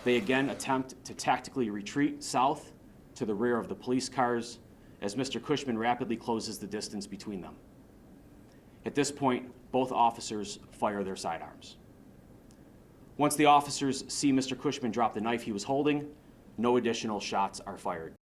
They again attempt to tactically retreat south to the rear of the police cars as Mr. Cushman rapidly closes the distance between them. At this point, both officers fire their sidearms. Once the officers see Mr. Cushman drop the knife he was holding, no additional shots are fired.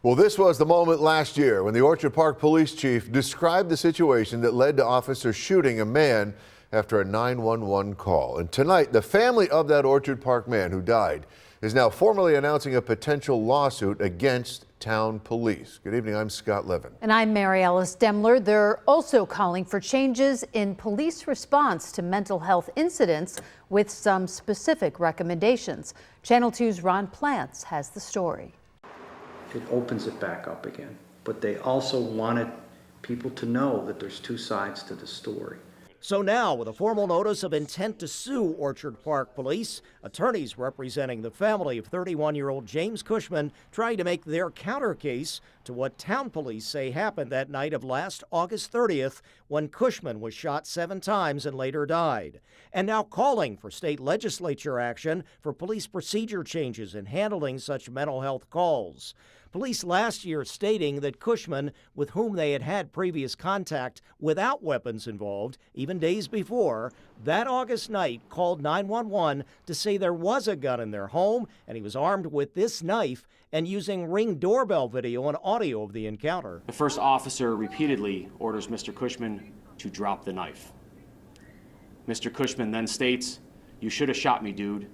Well, this was the moment last year when the Orchard Park police chief described the situation that led to officers shooting a man after a 911 call. And tonight, the family of that Orchard Park man who died is now formally announcing a potential lawsuit against town police. Good evening, I'm Scott Levin. And I'm Mary Alice Demler. They're also calling for changes in police response to mental health incidents with some specific recommendations. Channel 2's Ron Plants has the story. It opens it back up again, but they also wanted people to know that there's two sides to the story. So now, with a formal notice of intent to sue Orchard Park Police, attorneys representing the family of 31-year-old James Cushman trying to make their counter case to what town police say happened that night of last August 30th when Cushman was shot 7 times and later died. And now calling for state legislature action for police procedure changes in handling such mental health calls. Police last year stating that Cushman, with whom they had had previous contact without weapons involved, even days before, that August night called 911 to say there was a gun in their home and he was armed with this knife and using Ring doorbell video and audio of the encounter. The first officer repeatedly orders Mr. Cushman to drop the knife. Mr. Cushman then states, "You should have shot me, dude."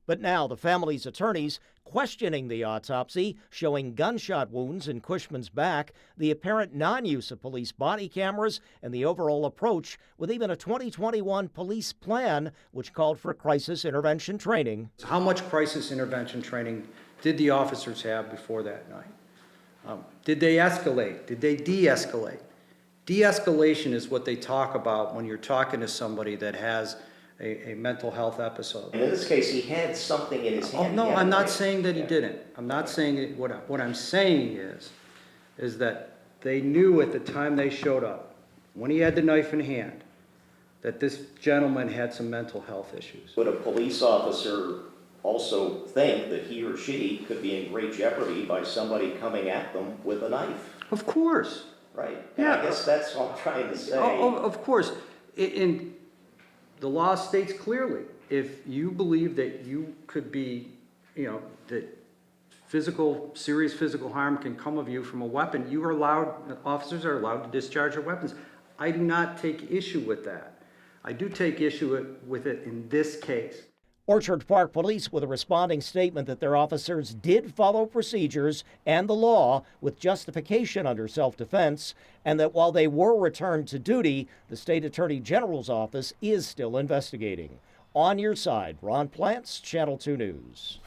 But now the family's attorneys questioning the autopsy, showing gunshot wounds in Cushman's back, the apparent non-use of police body cameras, and the overall approach with even a 2021 police plan which called for crisis intervention training. How much crisis intervention training did the officers have before that night? Did they escalate? Did they de-escalate? De-escalation is what they talk about when you're talking to somebody that has a mental health episode. And in this case, he had something in his hand. Oh, no, I'm not saying that he didn't. I'm not saying it. What I'm saying is that they knew at the time they showed up, when he had the knife in hand, that this gentleman had some mental health issues. Would a police officer also think that he or she could be in great jeopardy by somebody coming at them with a knife? Of course. Right. Yeah. And I guess that's what I'm trying to say. Of course. In the law states clearly, if you believe that you could be, that serious physical harm can come of you from a weapon, officers are allowed to discharge their weapons. I do not take issue with that. I do take issue with it in this case. Orchard Park Police with a responding statement that their officers did follow procedures and the law with justification under self-defense, and that while they were returned to duty, the State Attorney General's office is still investigating. On your side, Ron Plants, Channel 2 News.